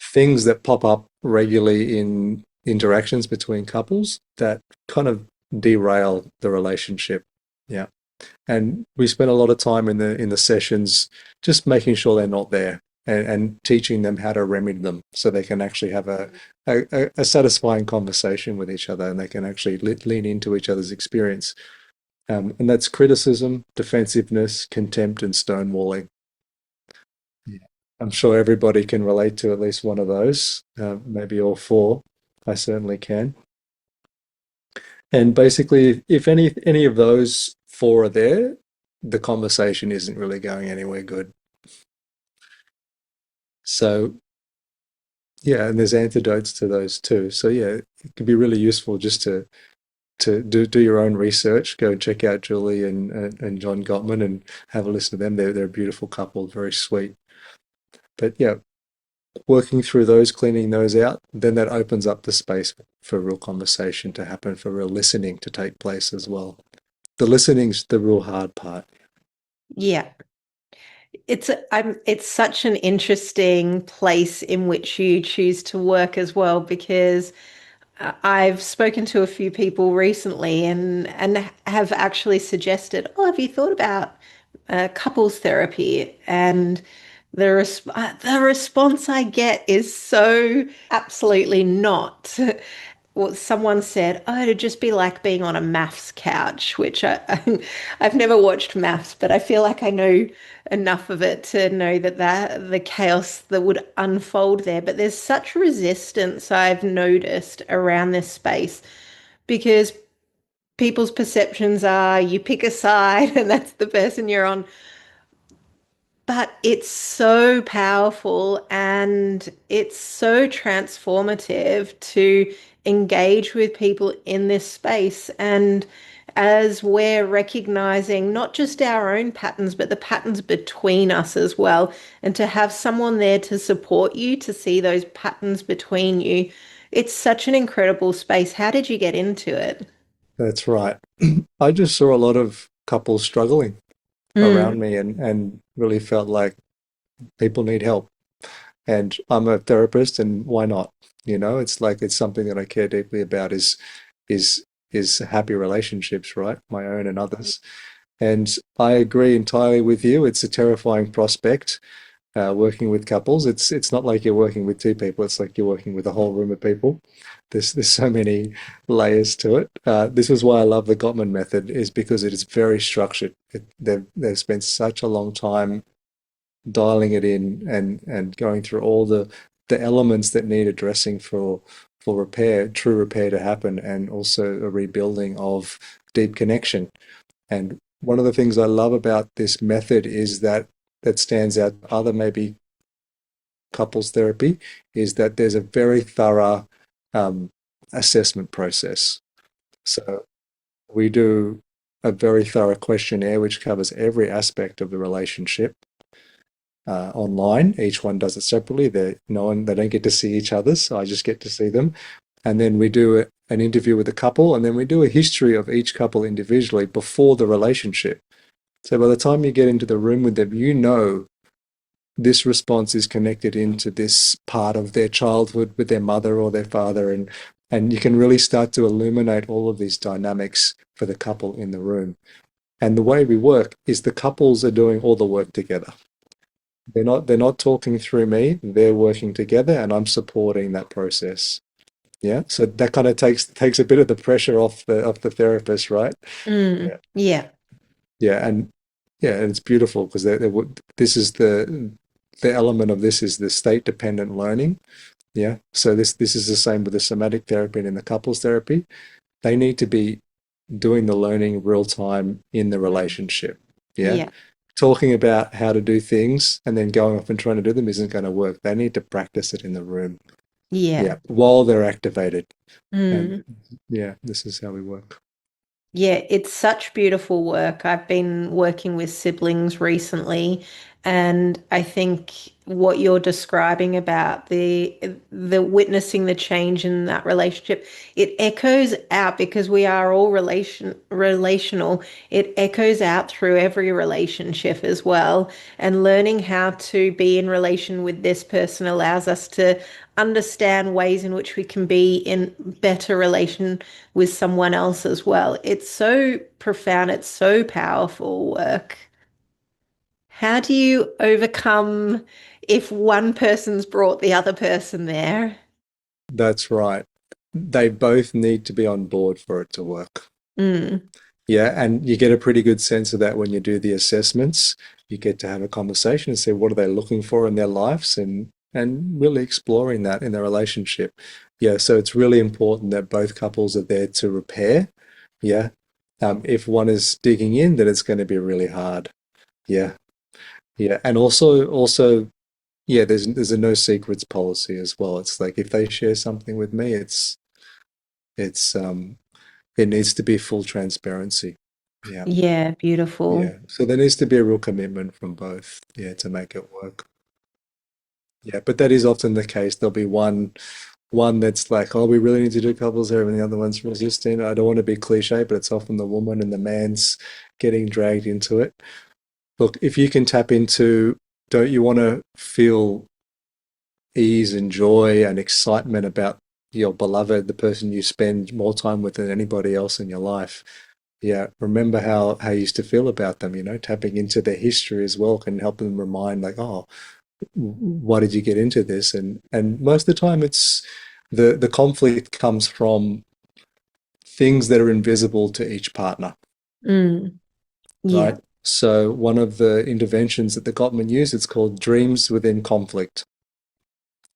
things that pop up regularly in interactions between couples that kind of derail the relationship. Yeah. And we spend a lot of time in the sessions just making sure they're not there, and teaching them how to remedy them so they can actually have a satisfying conversation with each other, and they can actually lean into each other's experience. And that's criticism, defensiveness, contempt, and stonewalling. Yeah. I'm sure everybody can relate to at least one of those, maybe all four. I certainly can. And basically, if any of those four are there, the conversation isn't really going anywhere good. So yeah, and there's antidotes to those too. So yeah, it can be really useful just to do your own research. Go and check out Julie and John Gottman and have a listen to them. They're a beautiful couple, very sweet. But yeah, working through those, cleaning those out, then that opens up the space for real conversation to happen, for real listening to take place as well. The listening's the real hard part.
Yeah. It's such an interesting place in which you choose to work as well, because I've spoken to a few people recently and have actually suggested, oh, have you thought about couples therapy? And the response I get is so absolutely not. Well, someone said, oh, it'd just be like being on a maths couch, which I've never watched maths, but I feel like I know enough of it to know that the chaos that would unfold there. But there's such resistance I've noticed around this space, because people's perceptions are you pick a side and that's the person you're on. But it's so powerful and it's so transformative to engage with people in this space. And as we're recognizing not just our own patterns, but the patterns between us as well, and to have someone there to support you to see those patterns between you, it's such an incredible space. How did you get into it?
That's right. I just saw a lot of couples struggling around
Mm,
me, and really felt like people need help. And I'm a therapist, and why not? It's like it's something that I care deeply about is is happy relationships, right? My own and others. And I agree entirely with you. It's a terrifying prospect, working with couples. It's not like you're working with two people. It's like you're working with a whole room of people. There's so many layers to it. This is why I love the Gottman method, is because it is very structured. They've spent such a long time dialing it in and going through all the elements that need addressing for repair, true repair to happen, and also a rebuilding of deep connection. And one of the things I love about this method is that stands out to other maybe couples therapy is that there's a very thorough assessment process. So we do a very thorough questionnaire which covers every aspect of the relationship online. Each one does it separately. They don't get to see each other, so I just get to see them. And then we do an interview with the couple, and then we do a history of each couple individually before the relationship. So by the time you get into the room with them, you know this response is connected into this part of their childhood with their mother or their father, and you can really start to illuminate all of these dynamics for the couple in the room. And the way we work is the couples are doing all the work together. They're not talking through me, they're working together and I'm supporting that process. Yeah. So that kind of takes a bit of the pressure off the therapist, right? Yeah.
Yeah.
Yeah. And it's beautiful because this is the element of this is the state dependent learning. Yeah. So this is the same with the somatic therapy and in the couples therapy. They need to be doing the learning real time in the relationship. Yeah.
Yeah.
Talking about how to do things and then going off and trying to do them isn't going to work. They need to practice it in the room.
Yeah.
Yeah. While they're activated.
Mm.
And yeah, this is how we work.
Yeah, it's such beautiful work. I've been working with siblings recently, and I think what you're describing about the witnessing the change in that relationship, it echoes out because we are all relational. It echoes out through every relationship as well. And learning how to be in relation with this person allows us to understand ways in which we can be in better relation with someone else as well. It's so profound, it's so powerful work. How do you overcome if one person's brought the other person there?
That's right. They both need to be on board for it to work.
Mm,
Yeah, and you get a pretty good sense of that when you do the assessments. You get to have a conversation and say what are they looking for in their lives and really exploring that in their relationship. Yeah, so it's really important that both couples are there to repair. Yeah. If one is digging in, then it's going to be really hard. Yeah. Yeah. And also, yeah, there's a no secrets policy as well. It's like if they share something with me, it's it needs to be full transparency. Yeah.
yeah, beautiful.
Yeah. So there needs to be a real commitment from both, yeah, to make it work. Yeah, but that is often the case. There'll be one that's like, oh, we really need to do couples here, and the other one's resisting. I don't want to be cliche, but it's often the woman and the man's getting dragged into it. Look, if you can tap into, don't you want to feel ease and joy and excitement about your beloved, the person you spend more time with than anybody else in your life? Yeah, remember how you used to feel about them, tapping into their history as well can help them remind like, oh, why did you get into this? And most of the time it's the conflict comes from things that are invisible to each partner,
Mm, yeah,
right? So one of the interventions that the Gottman used, it's called dreams within conflict.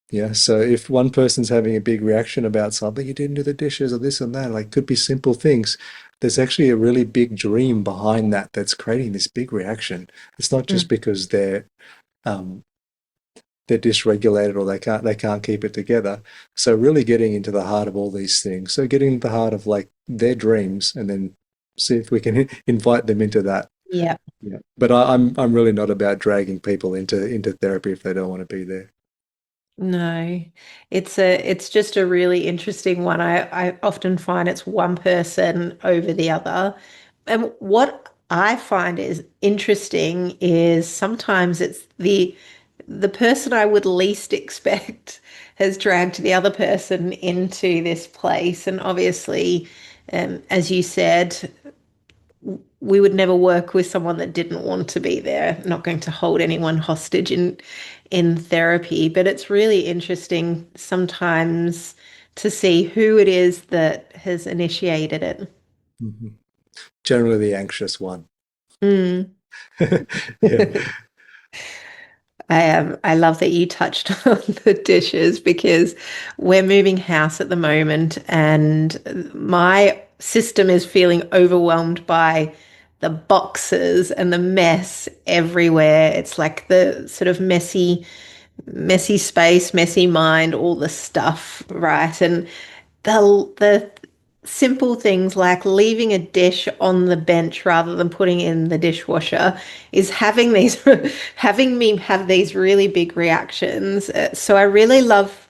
Yeah, so if one person's having a big reaction about something, you didn't do the dishes or this and that, like could be simple things. There's actually a really big dream behind that that's creating this big reaction. It's not just
mm,
because um, they're dysregulated or they can't keep it together. So really getting into the heart of all these things. So getting into the heart of like their dreams and then see if we can invite them into that.
yeah.
Yeah. But I'm really not about dragging people into therapy if they don't want to be there.
No, it's just a really interesting one. I often find it's one person over the other. And what I find is interesting is sometimes it's the person I would least expect has dragged the other person into this place. And obviously, as you said, we would never work with someone that didn't want to be there. Not going to hold anyone hostage in therapy, but it's really interesting sometimes to see who it is that has initiated it.
Mhm. Generally the anxious one.
Mm.
Yeah.
I love that you touched on the dishes because we're moving house at the moment and my system is feeling overwhelmed by the boxes and the mess everywhere. It's like the sort of messy messy space, messy mind, all the stuff, right? And the simple things like leaving a dish on the bench rather than putting it in the dishwasher is having these having me have these really big reactions. So I really love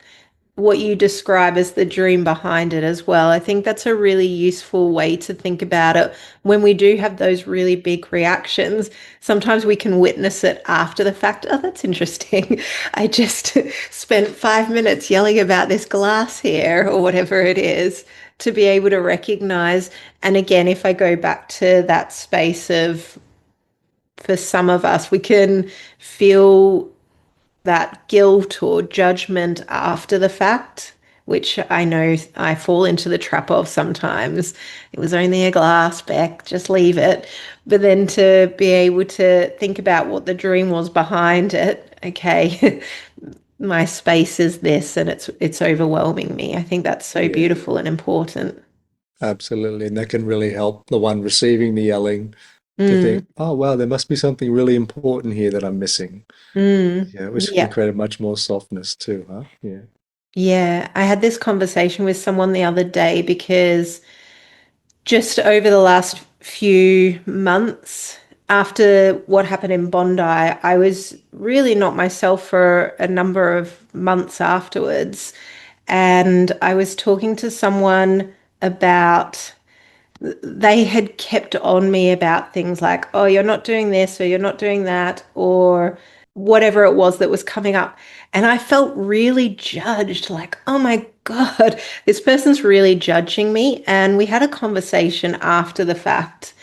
what you describe as the dream behind it as well. I think that's a really useful way to think about it. When we do have those really big reactions, sometimes we can witness it after the fact. Oh, that's interesting. I just spent 5 minutes yelling about this glass here or whatever it is, to be able to recognize. And again, if I go back to that space of, for some of us, we can feel that guilt or judgment after the fact, which I know I fall into the trap of sometimes. It was only a glass, Beck, just leave it. But then to be able to think about what the dream was behind it, okay, my space is this and it's overwhelming me. I think that's so
Yeah,
beautiful and important.
absolutely. And that can really help the one receiving the yelling to think,
Mm,
oh, wow, there must be something really important here that I'm missing. Yeah, which can
yeah.
create a much more softness too, huh? Yeah.
Yeah. I had this conversation with someone the other day because just over the last few months after what happened in Bondi, I was really not myself for a number of months afterwards. And I was talking to someone about, they had kept on me about things like, oh, you're not doing this or you're not doing that, or whatever it was that was coming up. And I felt really judged, like, oh my God, this person's really judging me. And we had a conversation after the fact,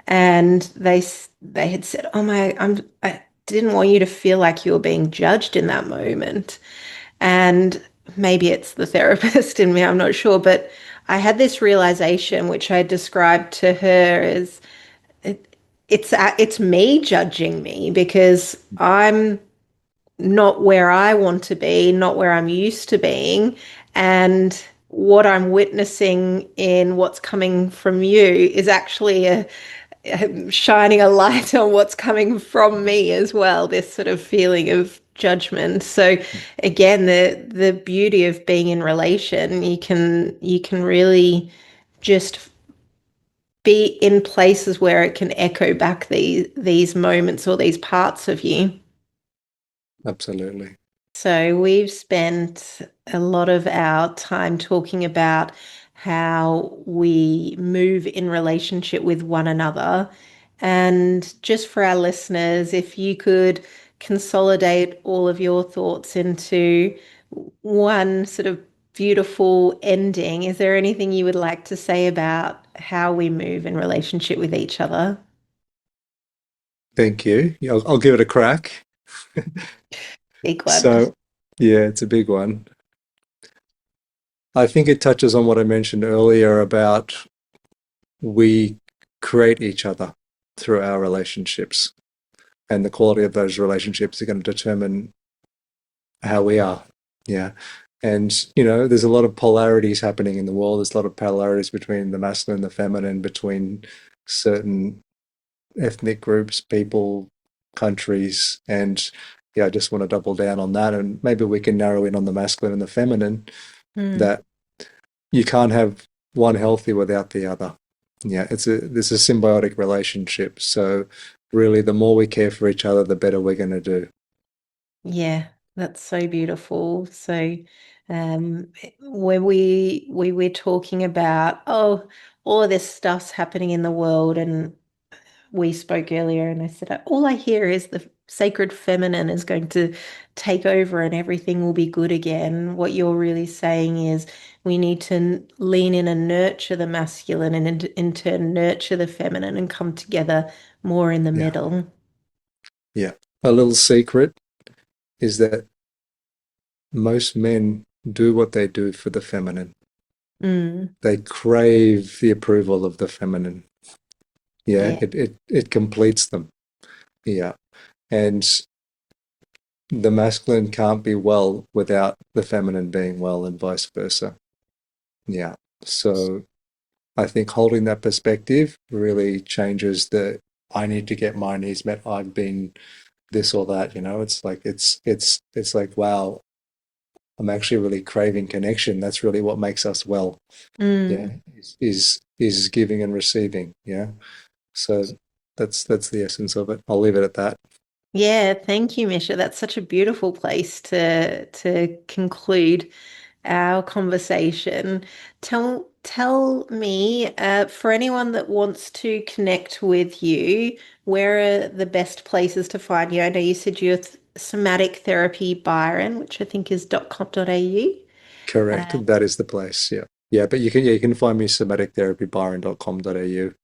and they had said, oh my, I didn't want you to feel like you were being judged in that moment. And maybe it's the therapist in me, I'm not sure, but I had this realization, which I described to her as it's me judging me because I'm not where I want to be, not where I'm used to being, and what I'm witnessing in what's coming from you is actually shining a light on what's coming from me as well, this sort of feeling of judgment. So again, the beauty of being in relation, you can really just be in places where it can echo back these moments or these parts of you.
Absolutely.
So we've spent a lot of our time talking about how we move in relationship with one another. And just for our listeners, if you could consolidate all of your thoughts into one sort of beautiful ending, is there anything you would like to say about how we move in relationship with each other?
Thank you. Yeah, I'll give it a crack.
Big one.
So, yeah, it's a big one. I think it touches on what I mentioned earlier about we create each other through our relationships, and the quality of those relationships are going to determine how we are. Yeah. And, there's a lot of polarities happening in the world. There's a lot of polarities between the masculine and the feminine, between certain ethnic groups, people, countries. And yeah, I just want to double down on that. And maybe we can narrow in on the masculine and the feminine,
Mm,
that you can't have one healthy without the other. Yeah, there's a symbiotic relationship. So really, the more we care for each other, the better we're going to do.
yeah, that's so beautiful. So, when we were talking about, oh, all of this stuff's happening in the world, and we spoke earlier, and I said, all I hear is the sacred feminine is going to take over and everything will be good again. What you're really saying is we need to lean in and nurture the masculine and in turn nurture the feminine and come together more in the
Yeah.
middle.
Yeah. A little secret is that most men do what they do for the feminine.
Mm,
They crave the approval of the feminine. Yeah,
yeah,
it completes them. Yeah. And the masculine can't be well without the feminine being well, and vice versa. Yeah. So I think holding that perspective really changes the I need to get my needs met. I've been this or that, you know. It's like it's like, wow, I'm actually really craving connection. That's really what makes us well. Yeah,
Mm.
is giving and receiving. Yeah. So that's the essence of it. I'll leave it at that.
Yeah, thank you, Misha. That's such a beautiful place to conclude our conversation. Tell me, for anyone that wants to connect with you, where are the best places to find you? I know you said you're Somatic Therapy Byron, which I think is .com.au.
Correct. That is the place. Yeah. Yeah, but you can find me somatictherapybyron.com.au,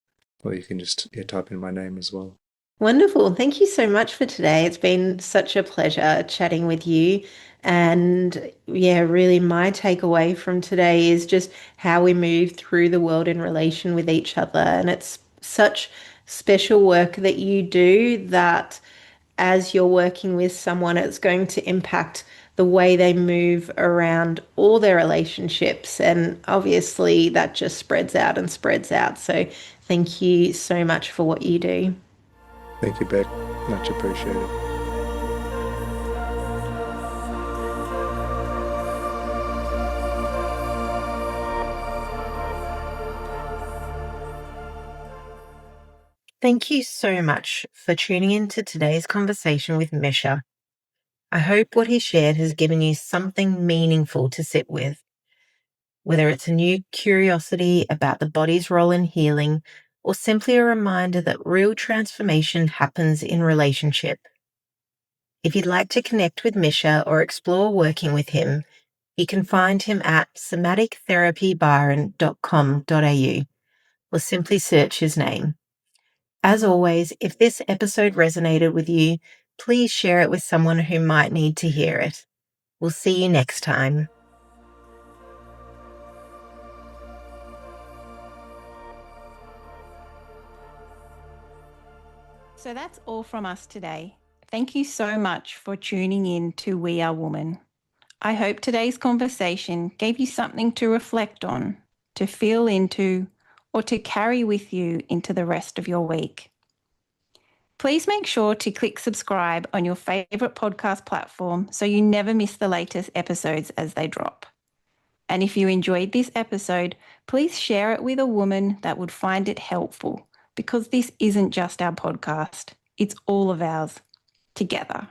or you can just type in my name as well.
Wonderful. Thank you so much for today. It's been such a pleasure chatting with you. And yeah, really, my takeaway from today is just how we move through the world in relation with each other. And it's such special work that you do that as you're working with someone, it's going to impact the way they move around all their relationships. And obviously, that just spreads out and spreads out. So, thank you so much for what you do.
Thank you, Beck. Much appreciated.
Thank you so much for tuning in to today's conversation with Misha. I hope what he shared has given you something meaningful to sit with, whether it's a new curiosity about the body's role in healing or simply a reminder that real transformation happens in relationship. If you'd like to connect with Misha or explore working with him, you can find him at somatictherapybyron.com.au or simply search his name. As always, if this episode resonated with you, please share it with someone who might need to hear it. We'll see you next time.
So that's all from us today. Thank you so much for tuning in to We Are Woman. I hope today's conversation gave you something to reflect on, to feel into, or to carry with you into the rest of your week. Please make sure to click subscribe on your favourite podcast platform so you never miss the latest episodes as they drop. And if you enjoyed this episode, please share it with a woman that would find it helpful, because this isn't just our podcast, it's all of ours, together.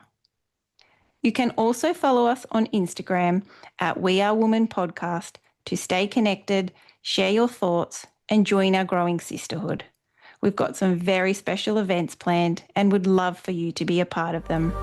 You can also follow us on Instagram at We Are Woman Podcast to stay connected, share your thoughts, and join our growing sisterhood. We've got some very special events planned and would love for you to be a part of them.